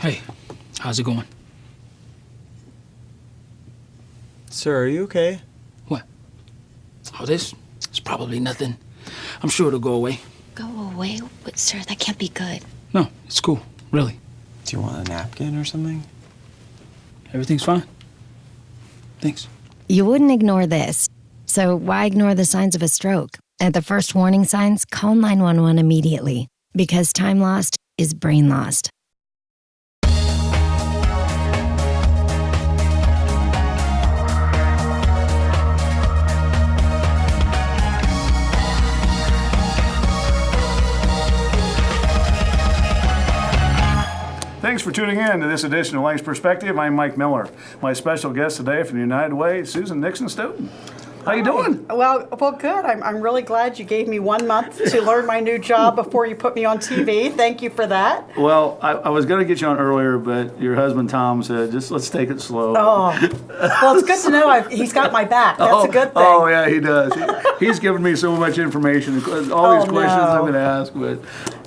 Hey, how's it going? Sir, are you okay? What? Oh, this? It's probably nothing. I'm sure it'll go away. Go away? But, sir, that can't be good. No, it's cool. Really. Do you want a napkin or something? Everything's fine. Thanks. You wouldn't ignore this. So why ignore the signs of a stroke? At the first warning signs, call 911 immediately. Because time lost is brain lost. Thanks for tuning in to this edition of Life's Perspective. I'm Mike Miller. My special guest today from United Way, Susan Nixon Stoughton. How you doing? Well, good. I'm really glad you gave me 1 month to learn my new job before you put me on TV. Thank you for that. Well, I was going to get you on earlier, but your husband Tom said, just let's take it slow. Oh, well, it's good to know he's got my back. That's a good thing. Oh, yeah, he does. He's given me so much information, all these questions I'm going to ask, but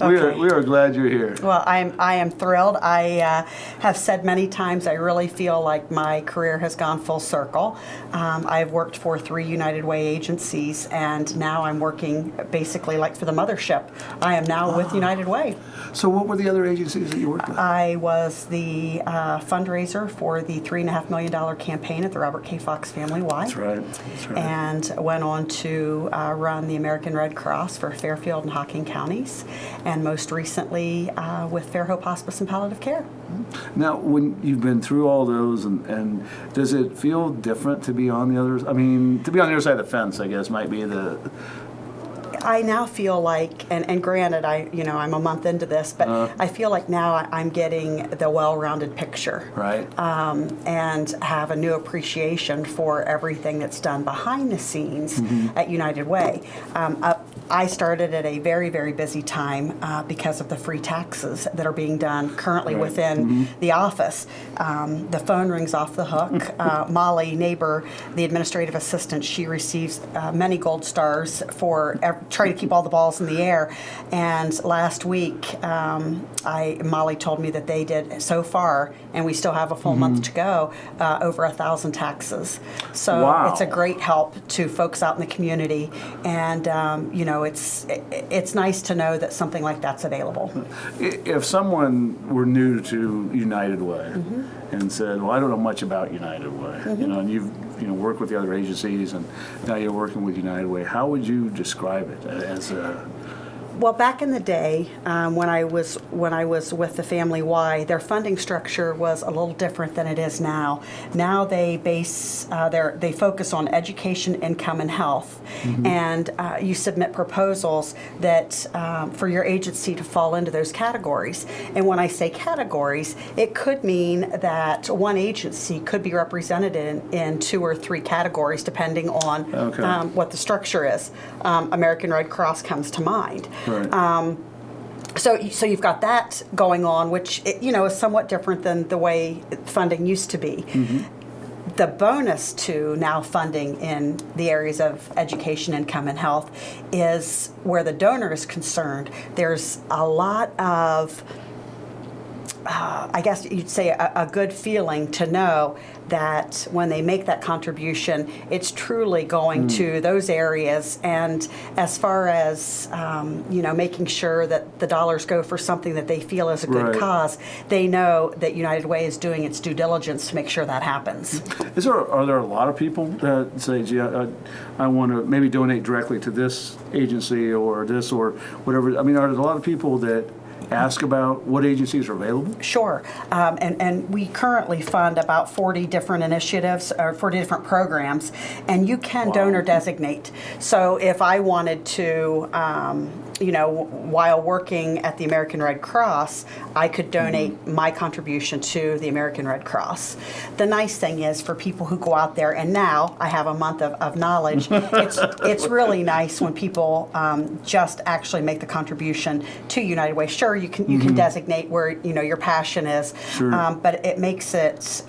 we are glad you're here. Well, I am thrilled. I have said many times I really feel like my career has gone full circle. I've worked for 3 United Way agencies, and now I'm working basically like for the mothership. I am now with United Way. So what were the other agencies that you worked with? I was the fundraiser for the $3.5 million campaign at the Robert K. Fox Family Y. That's right. And went on to run the American Red Cross for Fairfield and Hocking counties, and most recently with Fairhope Hospice and Palliative Care. Now, when you've been through all those, and does it feel different to be on the other? I mean, to be on the other side of the fence, I guess, might be the. I now feel like, and granted, I'm a month into this, but I feel like now I'm getting the well-rounded picture, right? And have a new appreciation for everything that's done behind the scenes at United Way. I started at a very, very busy time because of the free taxes that are being done currently within the office. The phone rings off the hook. Molly, neighbor, the administrative assistant, she receives many gold stars for trying to keep all the balls in the air. And last week, Molly told me that they did so far, and we still have a full month to go, over 1,000 taxes. So It's a great help to folks out in the community, and it's nice to know that something like that's available. If someone were new to United Way and said, "Well, I don't know much about United Way," and you've worked with the other agencies, and now you're working with United Way, how would you describe it as a? Well, back in the day, when I was with the Family Y, their funding structure was a little different than it is now. Now they they focus on education, income, and health, and you submit proposals that for your agency to fall into those categories. And when I say categories, it could mean that one agency could be represented in 2 or 3 categories, depending on what the structure is. American Red Cross comes to mind. Right. So you've got that going on, which is somewhat different than the way funding used to be. The bonus to now funding in the areas of education, income, and health is where the donor is concerned. There's a lot of, I guess you'd say, a good feeling to know that when they make that contribution, it's truly going to those areas. And as far as making sure that the dollars go for something that they feel is a good cause, they know that United Way is doing its due diligence to make sure that happens. Are there a lot of people that say, "Gee, I want to maybe donate directly to this agency or this or whatever"? I mean, are there a lot of people that ask about what agencies are available? Sure. And we currently fund about 40 different initiatives or 40 different programs, and you can donor designate. So if I wanted to, while working at the American Red Cross, I could donate my contribution to the American Red Cross. The nice thing is for people who go out there, and now I have a month of knowledge, it's really nice when people just actually make the contribution to United Way. Sure, you can designate where your passion is, but it makes it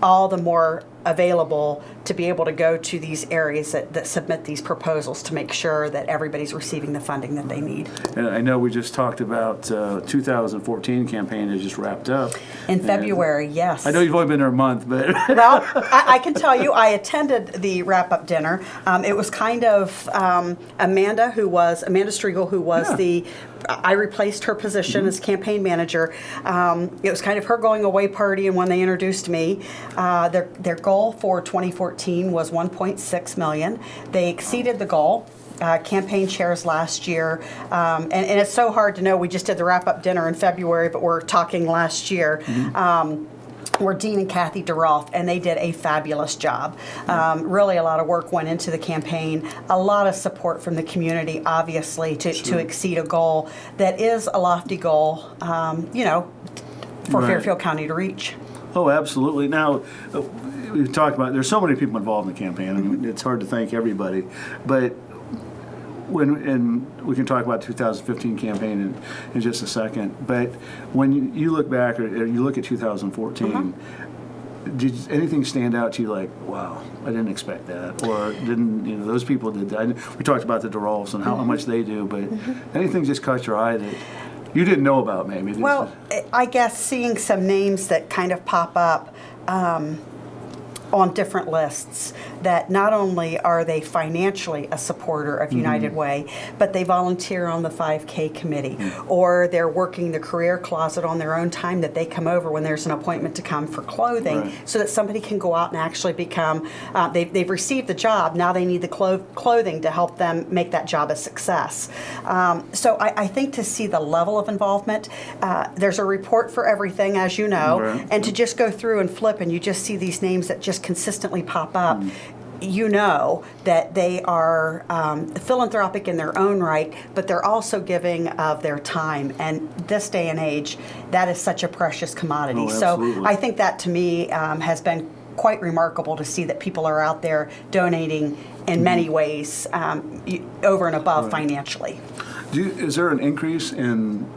all the more available to be able to go to these areas that submit these proposals to make sure that everybody's receiving the funding that they need. And I know we just talked about 2014 campaign that just wrapped up. In February, yes. I know you've only been there a month, but Well, I can tell you, I attended the wrap-up dinner. It was kind of Amanda Striegel, who was I replaced her position as campaign manager. It was kind of her going away party, and when they introduced me, their goal for 2014 was 1.6 million. They exceeded the goal. Campaign chairs last year, and it's so hard to know. We just did the wrap-up dinner in February, but we're talking last year. Were Dean and Kathy DeRolf, and they did a fabulous job. Really a lot of work went into the campaign, a lot of support from the community, obviously, to exceed a goal that is a lofty goal, for Fairfield County to reach. Oh, absolutely. Now, we've talked about, there's so many people involved in the campaign. I mean, it's hard to thank everybody, but and we can talk about 2015 campaign in just a second, but when you look back or you look at 2014, did anything stand out to you like, wow, I didn't expect that, or didn't, those people did that? We talked about the DeRolfs and how much they do, but anything just caught your eye that you didn't know about maybe? Well, I guess seeing some names that kind of pop up on different lists, that not only are they financially a supporter of United Way, but they volunteer on the 5K committee, or they're working the career closet on their own time, that they come over when there's an appointment to come for clothing, so that somebody can go out and actually become, they've received the job, now they need the clothing to help them make that job a success. So I think to see the level of involvement, there's a report for everything, as you know, and to just go through and flip and you just see these names that just consistently pop up, you know that they are philanthropic in their own right, but they're also giving of their time. And this day and age, that is such a precious commodity. Oh, so I think that to me has been quite remarkable to see that people are out there donating in many ways over and above financially. Is there an increase in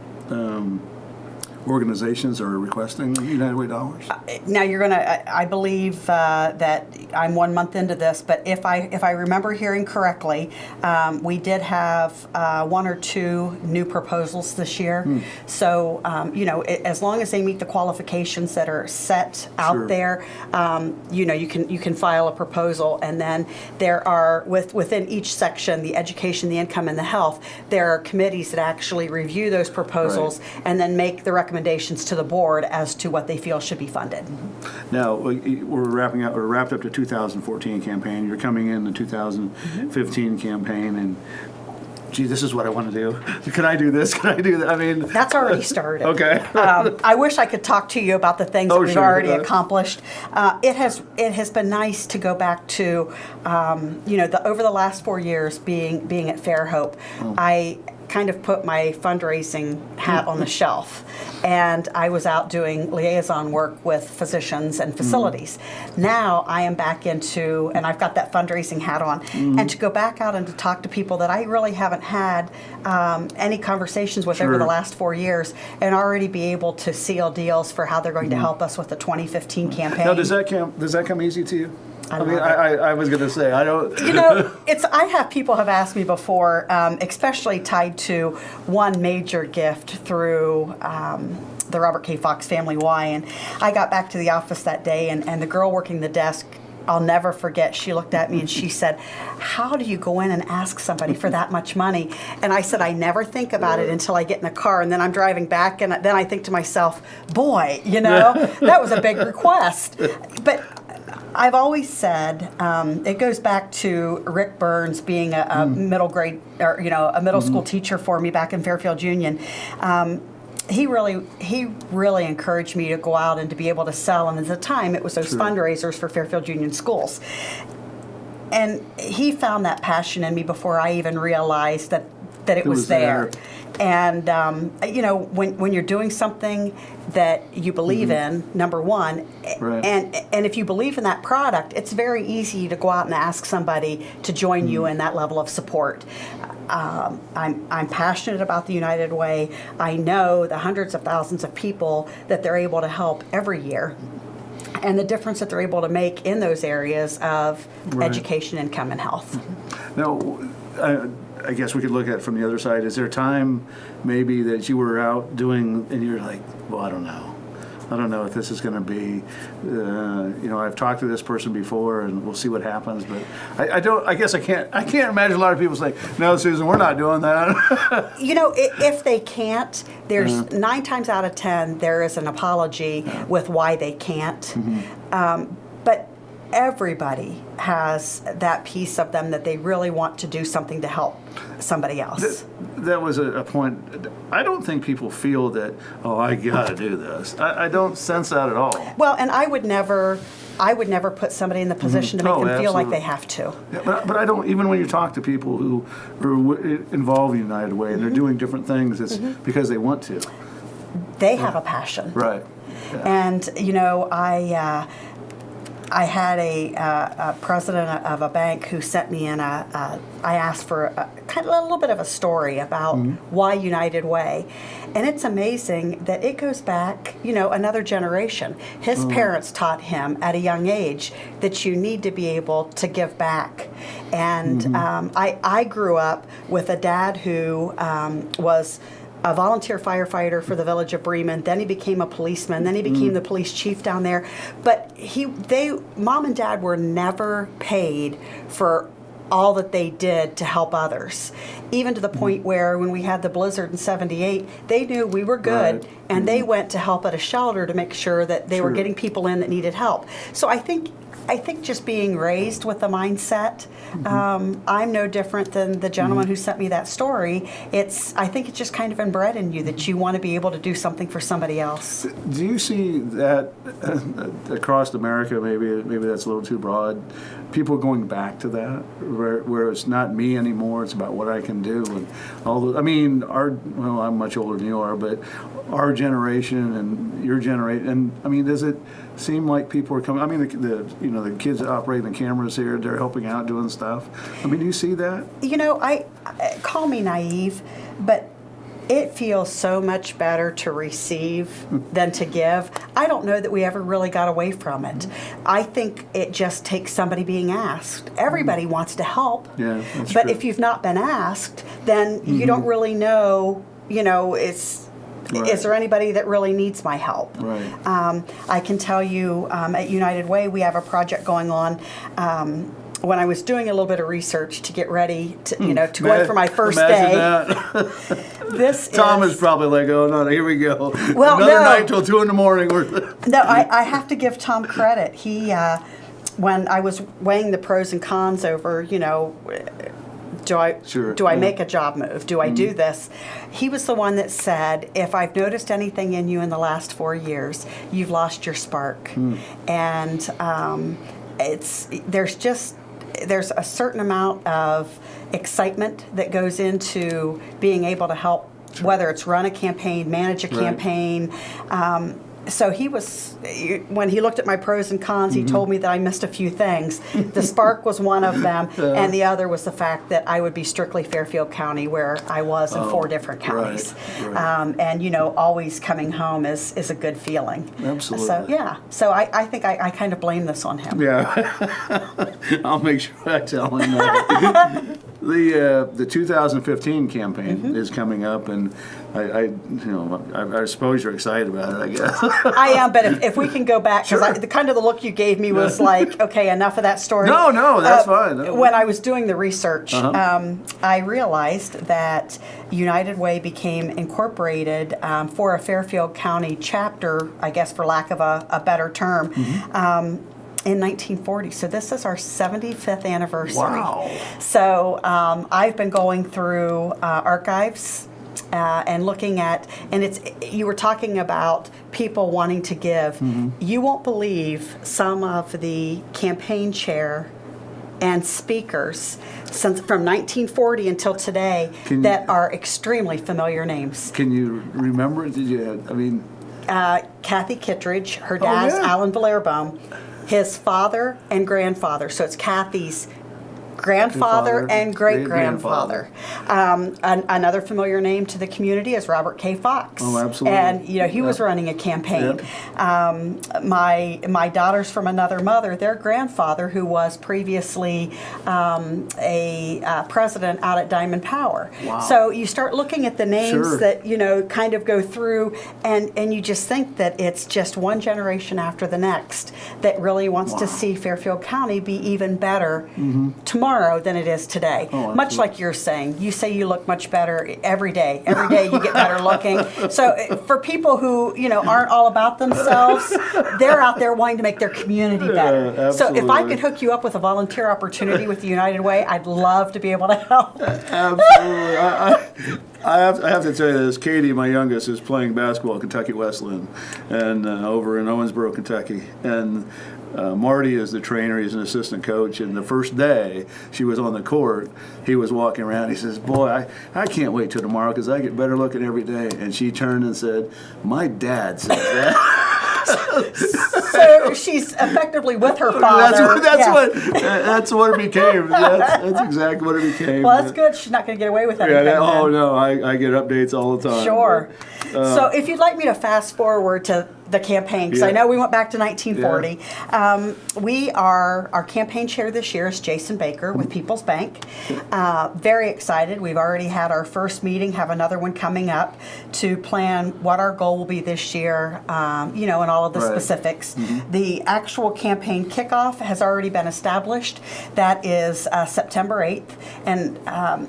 organizations are requesting United Way dollars? Now you're going to, I believe that I'm 1 month into this, but if I remember hearing correctly, we did have 1 or 2 new proposals this year. So, as long as they meet the qualifications that are set out there, you can file a proposal, and then there are, within each section, the education, the income, and the health, there are committees that actually review those proposals and then make the recommendations to the board as to what they feel should be funded. Now, we're wrapped up the 2014 campaign. You're coming in the 2015 campaign, and gee, this is what I want to do. Can I do this? Can I do that? I mean, that's already started. Okay. I wish I could talk to you about the things that we've already accomplished. It has been nice to go back to, over the last 4 years being at Fairhope. I kind of put my fundraising hat on the shelf, and I was out doing liaison work with physicians and facilities. Now I am back into, and I've got that fundraising hat on, and to go back out and to talk to people that I really haven't had any conversations with over the last 4 years, and already be able to seal deals for how they're going to help us with the 2015 campaign. Now, does that come easy to you? I was going to say, I don't. People have asked me before, especially tied to one major gift through the Robert K. Fox Family Y. And I got back to the office that day, and the girl working the desk, I'll never forget, she looked at me and she said, how do you go in and ask somebody for that much money? And I said, I never think about it until I get in the car, and then I'm driving back, and then I think to myself, boy, that was a big request. But I've always said, it goes back to Rick Burns being a middle grade, or a middle school teacher for me back in Fairfield Union. He really encouraged me to go out and to be able to sell, and at the time it was those fundraisers for Fairfield Union schools. And he found that passion in me before I even realized that it was there. And when you're doing something that you believe in, number one, and if you believe in that product, it's very easy to go out and ask somebody to join you in that level of support. I'm passionate about the United Way. I know the hundreds of thousands of people that they're able to help every year. and the difference that they're able to make in those areas of Right. education, income, and health. Now, I guess we could look at it from the other side. Is there a time maybe that you were out doing and you're like, well, I don't know. I don't know if this is going to be, I've talked to this person before and we'll see what happens, but I guess I can't imagine a lot of people say, no, Susan, we're not doing that. If they can't, there's 9 times out of 10, there is an apology with why they can't. But everybody has that piece of them that they really want to do something to help somebody else. That was a point. I don't think people feel that, oh, I got to do this. I don't sense that at all. Well, and I would never put somebody in the position to make them feel like absolutely. they have to. Yeah, but I don't, even when you talk to people who are involved in United Way and they're doing different things, it's because they want to. They have a passion. Right. Yeah. And, I had a president of a bank who sent me in I asked for a little bit of a story about why United Way. And it's amazing that it goes back, another generation. His parents taught him at a young age that you need to be able to give back. And I grew up with a dad who was a volunteer firefighter for the village of Bremen. Then he became a policeman. Then he became the police chief down there. But Mom and Dad were never paid for all that they did to help others. Even to the point where when we had the blizzard in '78, they knew we were good, and they went to help at a shelter to make sure that they were getting people in that needed help. So I think just being raised with the mindset, I'm no different than the gentleman who sent me that story. I think it's just kind of inbred in you that you want to be able to do something for somebody else. Do you see that across America? Maybe that's a little too broad. People going back to that, where it's not me anymore. It's about what I can do, and all. I'm much older than you are, but our generation and your generation, and does it seem like people are coming? The kids operating the cameras here, they're helping out, doing stuff. Do you see that? I call me naive, but it feels so much better to receive than to give. I don't know that we ever really got away from it. I think it just takes somebody being asked. Everybody wants to help, that's but true. if you've not been asked, then you don't really know, is there anybody that really needs my help? Right. I can tell you at United Way, we have a project going on. When I was doing a little bit of research to get ready to, to go in for my first day. Tom is probably like, oh no, here we go. Well, another no. night till 2 a.m. No, I have to give Tom credit. He, when I was weighing the pros and cons over, do I make a job move? Do I do this? He was the one that said, if I've noticed anything in you in the last 4 years, you've lost your spark. And there's a certain amount of excitement that goes into being able to help, whether it's run a campaign, manage a campaign. So when he looked at my pros and cons, he told me that I missed a few things. The spark was one of them, and the other was the fact that I would be strictly Fairfield County, where I was in 4 different counties. Right. And always coming home is a good feeling. Absolutely. So I think I kind of blame this on him. Yeah. I'll make sure I tell him that. The 2015 campaign is coming up, and I suppose you're excited about it, I guess. I am, but if we can go back, because the look you gave me was like, okay, enough of that story. No, that's fine. No. When I was doing the research, I realized that United Way became incorporated for a Fairfield County chapter, I guess for lack of a better term, in 1940. So this is our 75th anniversary. Wow. So I've been going through archives and looking at, and you were talking about people wanting to give. You won't believe some of the campaign chair and speakers from 1940 until today that are extremely familiar names. Can you remember? Kathy Kittredge, her dad's Alan Valerabaum, his father and grandfather. So it's Kathy's grandfather and great-grandfather. Another familiar name to the community is Robert K. Fox. Oh, absolutely. And he was running a campaign. Yep. My daughters from another mother, their grandfather, who was previously a president out at Diamond Power. Wow. So you start looking at the names Sure. that kind of go through, and you just think that it's just one generation after the next that really wants to see Fairfield County be even better tomorrow than it is today. Oh, much like you're saying. You say you look much better every day. Every day you get better looking. So for people who, aren't all about themselves, they're out there wanting to make their community better. Yeah, so if I absolutely. could hook you up with a volunteer opportunity with the United Way, I'd love to be able to help. Absolutely. I have to tell you this. Katie, my youngest, is playing basketball at Kentucky Wesleyan and over in Owensboro, Kentucky. And Marty is the trainer. He's an assistant coach. And the first day she was on the court, he was walking around. He says, boy, I can't wait till tomorrow because I get better looking every day. And she turned and said, my dad says that. So she's effectively with her father. That's what it became. That's exactly what it became. Well, that's good. She's not going to get away with anything. Oh, then. no, I get updates all the time. Sure. So if you'd like me to fast forward to the campaign, because I know we went back to 1940. Our campaign chair this year is Jason Baker with People's Bank. Very excited. We've already had our first meeting, have another one coming up to plan what our goal will be this year, and all of the specifics. The actual campaign kickoff has already been established. That is September 8th. And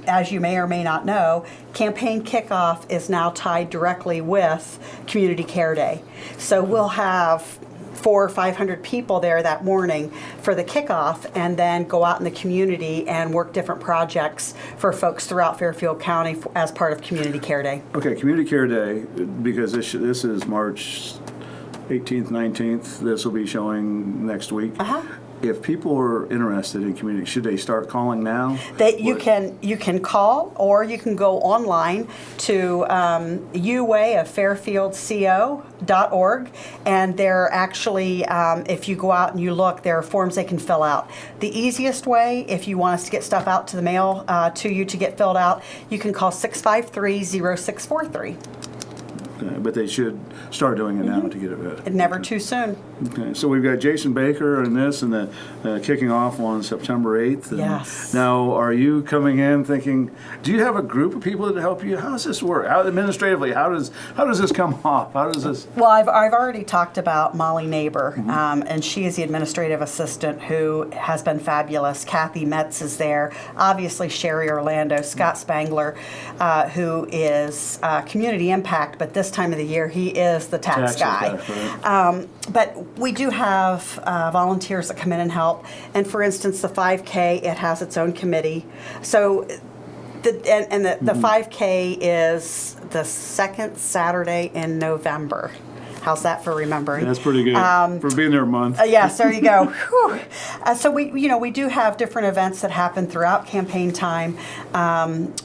as you may or may not know, campaign kickoff is now tied directly with Community Care Day. So we'll have 400 or 500 people there that morning for the kickoff, and then go out in the community and work different projects for folks throughout Fairfield County as part of Community Care Day. Okay, Community Care Day, because this is March 18th, 19th. This will be showing next week. If people are interested in community, should they start calling now? You can call, or you can go online to uwayoffairfieldco.org, and there are actually, if you go out and you look, there are forms they can fill out. The easiest way, if you want us to get stuff out to the mail to you to get filled out, you can call 653-0643. But they should start doing it now to get it. Never too soon. Okay, so we've got Jason Baker and this, and the kicking off on September 8th. And Yes. Now, are you coming in thinking, do you have a group of people that help you? How does this work? Administratively, how does this come off? How does this? Well, I've already talked about Molly Neighbor, and she is the administrative assistant who has been fabulous. Kathy Metz is there. Obviously, Sherry Orlando, Scott Spangler, who is community impact, but this time of the year he is the tax guy. Right. But we do have volunteers that come in and help. And for instance, the 5K, it has its own committee. So the 5K is the second Saturday in November. How's that for remembering? That's pretty good for being there a month. Yes, there you go. Whew. So we do have different events that happen throughout campaign time.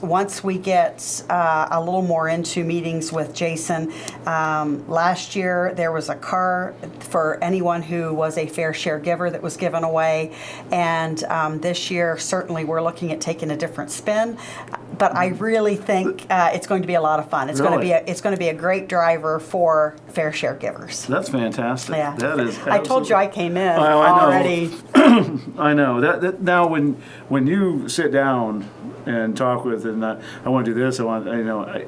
Once we get a little more into meetings with Jason, last year there was a car for anyone who was a fair share giver that was given away, and this year certainly we're looking at taking a different spin. But I really think it's going to be a lot of fun. It's going to be a great driver for fair share givers. That's fantastic. Yeah. That is. I told you I came in I know. already. I know that now when you sit down and talk with, and I want to do this,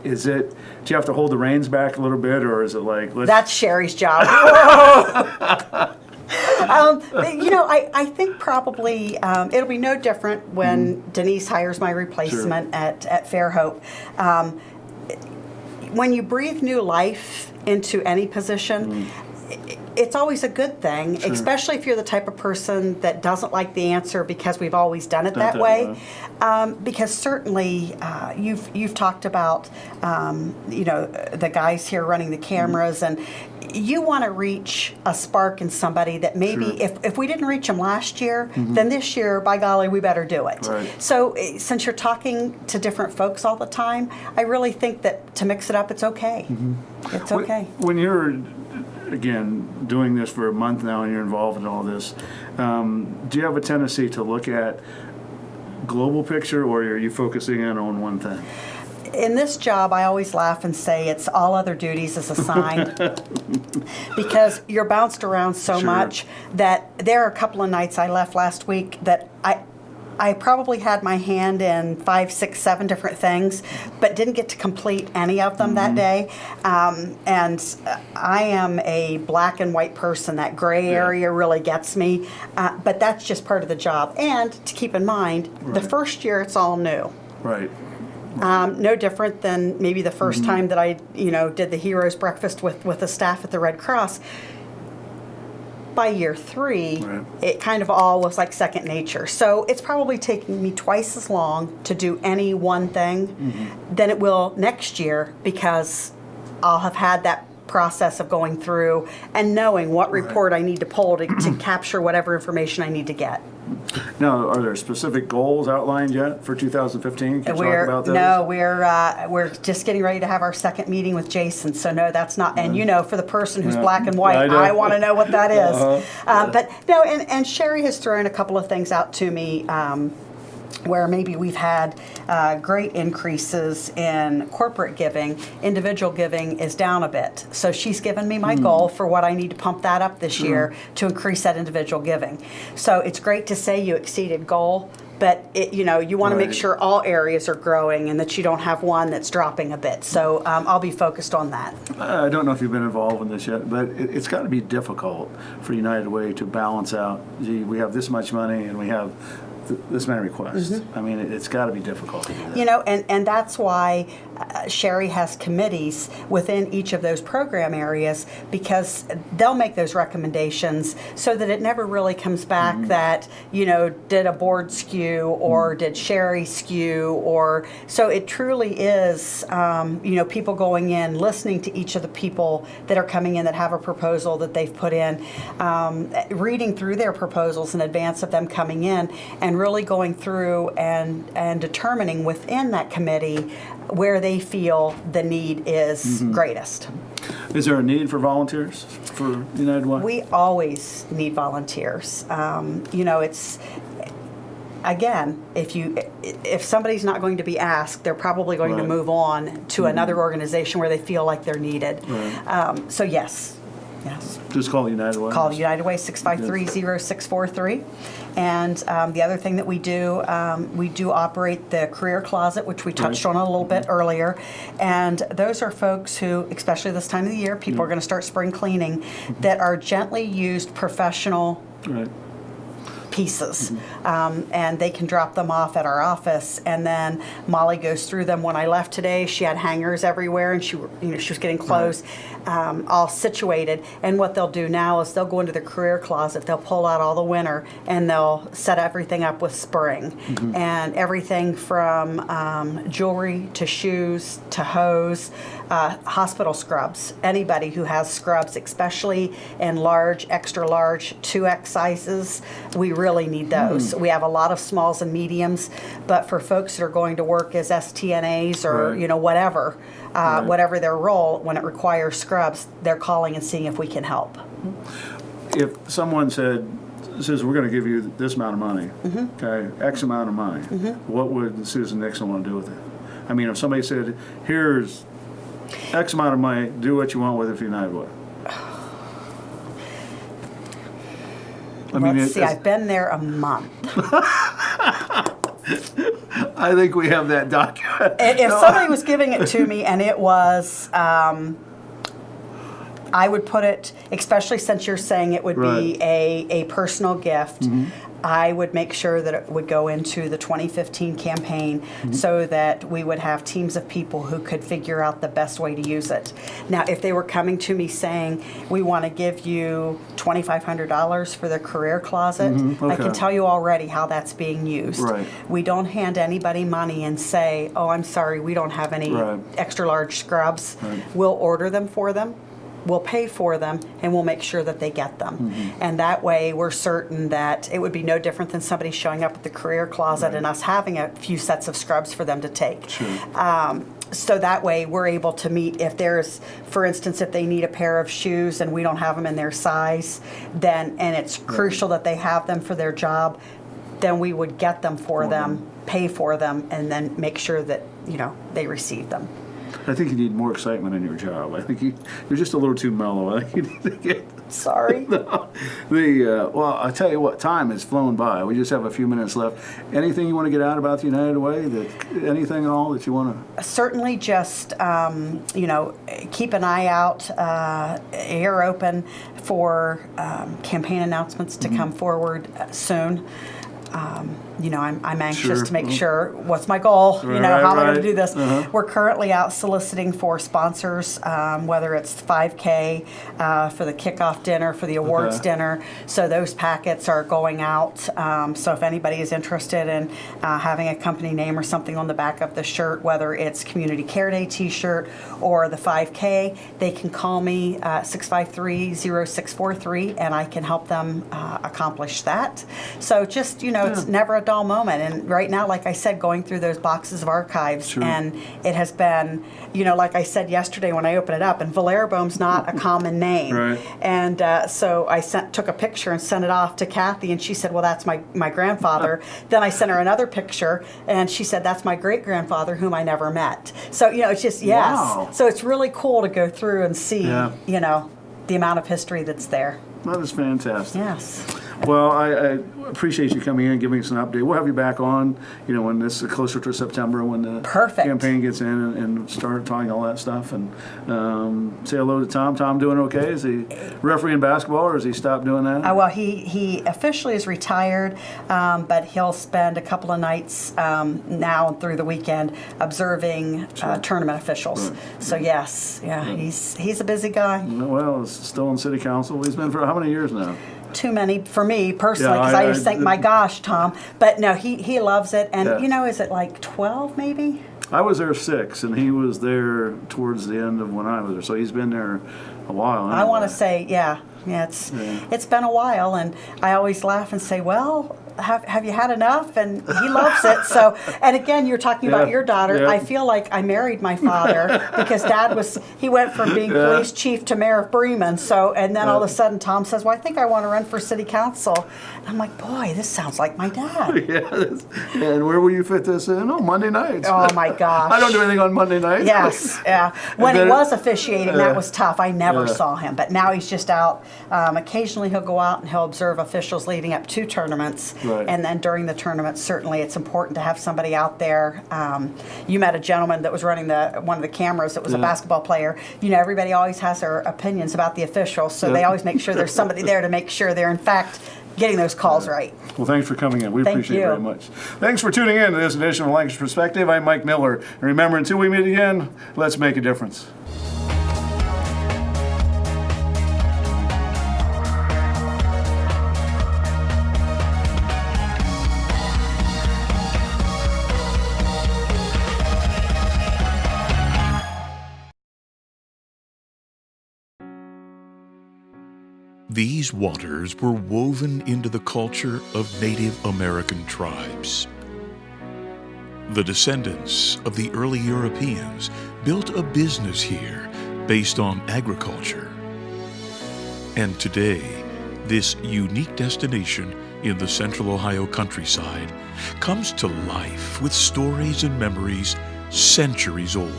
is it? Do you have to hold the reins back a little bit, or is it like? That's Sherry's job. I think probably it'll be no different when Denise hires my replacement at Fairhope. When you breathe new life into any position, it's always a good thing, especially if you're the type of person that doesn't like the answer because we've always done it that way. Because certainly you've talked about the guys here running the cameras, and you want to reach a spark in somebody that maybe if we didn't reach them last year, then this year, by golly, we better do it. Right. So since you're talking to different folks all the time, I really think that to mix it up, it's okay. It's okay. When you're again doing this for a month now and you're involved in all this, do you have a tendency to look at global picture, or are you focusing in on one thing? In this job, I always laugh and say it's all other duties as assigned because you're bounced around so Sure. much that there are a couple of nights I left last week that I probably had my hand in 5, 6, 7 different things, but didn't get to complete any of them that day. And I am a black and white person. That gray area really gets me, but that's just part of the job. And to keep in mind, the Right. first year it's all new. Right. No different than maybe the first time that I, did the Heroes Breakfast with the staff at the Red Cross. By year 3, Right. it kind of all was like second nature. So it's probably taking me twice as long to do any one thing than it will next year because I'll have had that process of going through and knowing what report I need to pull to capture whatever information I need to get. Now, are there specific goals outlined yet for 2015? Can you talk about those? No, we're just getting ready to have our second meeting with Jason. So no, that's not. And for the person who's black and white, I know. I want to know what that is. Uh-huh. But no, and Sherry has thrown a couple of things out to me. Where maybe we've had great increases in corporate giving, individual giving is down a bit. So she's given me my goal for what I need to pump that up this year to increase that individual giving. So it's great to say you exceeded goal, but you want to make Right. sure all areas are growing and that you don't have one that's dropping a bit. So I'll be focused on that. I don't know if you've been involved in this yet, but it's got to be difficult for United Way to balance out, gee, we have this much money and we have this many requests. I mean, it's got to be difficult to do that. And that's why Sherry has committees within each of those program areas because they'll make those recommendations so that it never really comes back that, did a board skew or did Sherry skew or, so it truly is, people going in, listening to each of the people that are coming in that have a proposal that they've put in, reading through their proposals in advance of them coming in and really going through and determining within that committee where they feel the need is greatest. Is there a need for volunteers for United Way? We always need volunteers. It's again, if somebody's not going to be asked, they're probably going to Right. move on to another organization where they feel like they're needed. Right. So yes. Just call United Way. Call United Way 653-0643. And the other thing that we do operate the career closet, which we touched on a little bit earlier. And those are folks who, especially this time of the year, people are going to start spring cleaning, that are gently used professional Right. pieces, and they can drop them off at our office. And then Molly goes through them. When I left today, she had hangers everywhere, and she was getting clothes all situated. And what they'll do now is they'll go into the career closet. They'll pull out all the winter, and they'll set everything up with spring, and everything from jewelry to shoes to hose, hospital scrubs. Anybody who has scrubs, especially in large, extra large 2X sizes, we really need those. We have a lot of smalls and mediums, but for folks that are going to work as STNAs or Right. whatever, whatever their role, when it requires scrubs, they're calling and seeing if we can help. If someone says, we're going to give you this amount of money, okay, X amount of money, what would Susan Nixon want to do with it? I mean, if somebody said, here's X amount of money, do what you want with it for United Way. Let's see, I've been there a month. I think we have that document. If somebody was giving it to me and it was, I would put it, especially since you're saying it would be a personal gift, I would make sure that it would go into the 2015 campaign so that we would have teams of people who could figure out the best way to use it. Now, if they were coming to me saying, we want to give you $2,500 for the career closet, I can tell you already how that's being used. Right. We don't hand anybody money and say, oh, I'm sorry, we don't have any extra large scrubs. We'll order them for them. We'll pay for them, and we'll make sure that they get them. And that way, we're certain that it would be no different than somebody showing up at the career closet and us having a few sets of scrubs for them to take. So that way, we're able to meet if there's, for instance, if they need a pair of shoes and we don't have them in their size, then, and it's crucial that they have them for their job, then we would get them for them, pay for them, and then make sure that, they receive them. I think you need more excitement in your job. I think you're just a little too mellow. I think you need to get... Sorry. Well, I tell you what, time has flown by. We just have a few minutes left. Anything you want to get out about the United Way? Anything at all that you want to? Certainly just, keep an eye out, ear open for campaign announcements to come forward soon. I'm anxious to make sure what's my goal, how am I going to do this? We're currently out soliciting for sponsors, whether it's 5K for the kickoff dinner, for the awards dinner. So those packets are going out. So if anybody is interested in having a company name or something on the back of the shirt, whether it's Community Care Day t-shirt or the 5K, they can call me 653-0643 and I can help them accomplish that. So just, it's never a dull moment. And right now, like I said, going through those boxes of archives, and it has been, like I said yesterday when I opened it up, and Valeriboom's not a common name. And so I took a picture and sent it off to Kathy, and she said, well, that's my grandfather. Then I sent her another picture, and she said, that's my great-grandfather, whom I never met. So, it's just, yes. Wow. So it's really cool to go through and see, the amount of history that's there. That is fantastic. Yes. Well, I appreciate you coming in and giving us an update. We'll have you back on, when this is closer to September, when the campaign gets in and start talking all that stuff. And say hello to Tom. Tom doing okay? Is he refereeing basketball, or has he stopped doing that? Well, he officially is retired, but he'll spend a couple of nights now and through the weekend observing tournament officials. So yes, he's a busy guy. Well, he's still in city council. He's been for how many years now? Too many for me personally, because I just think, my gosh, Tom. But no, he loves it. And is it like 12 maybe? I was there 6, and he was there towards the end of when I was there. So he's been there a while. Anyway. I want to say, it's been a while, and I always laugh and say, well, have you had enough? And he loves it. So, and again, you're talking about your daughter. I feel like I married my father because Dad he went from being police chief to mayor of Bremen. So, and then all of a sudden Tom says, well, I think I want to run for city council. And I'm like, boy, this sounds like my dad. And where will you fit this in? Oh, Monday nights. Oh my gosh. I don't do anything on Monday nights. Yes, When he was officiating, that was tough. I never saw him. But now he's just out. Occasionally he'll go out and he'll observe officials leading up to tournaments. And then during the tournament, certainly it's important to have somebody out there. You met a gentleman that was running one of the cameras that was a basketball player. Everybody always has their opinions about the officials, so they always make sure there's somebody there to make sure they're in fact getting those calls right. Well, thanks for coming in. We appreciate it very much. Thanks for tuning in to this edition of Lancaster Perspective. I'm Mike Miller. And remember, until we meet again, let's make a difference. These waters were woven into the culture of Native American tribes. The descendants of the early Europeans built a business here based on agriculture. And today, this unique destination in the central Ohio countryside comes to life with stories and memories centuries old.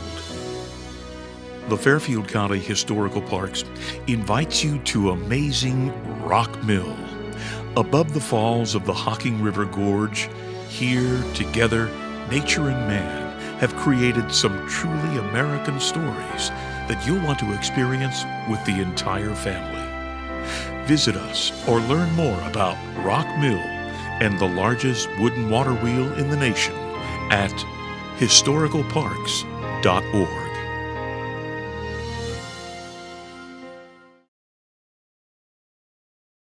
The Fairfield County Historical Parks invites you to amazing Rock Mill. Above the falls of the Hocking River Gorge, here together, nature and man have created some truly American stories that you'll want to experience with the entire family. Visit us or learn more about Rock Mill and the largest wooden water wheel in the nation at historicalparks.org.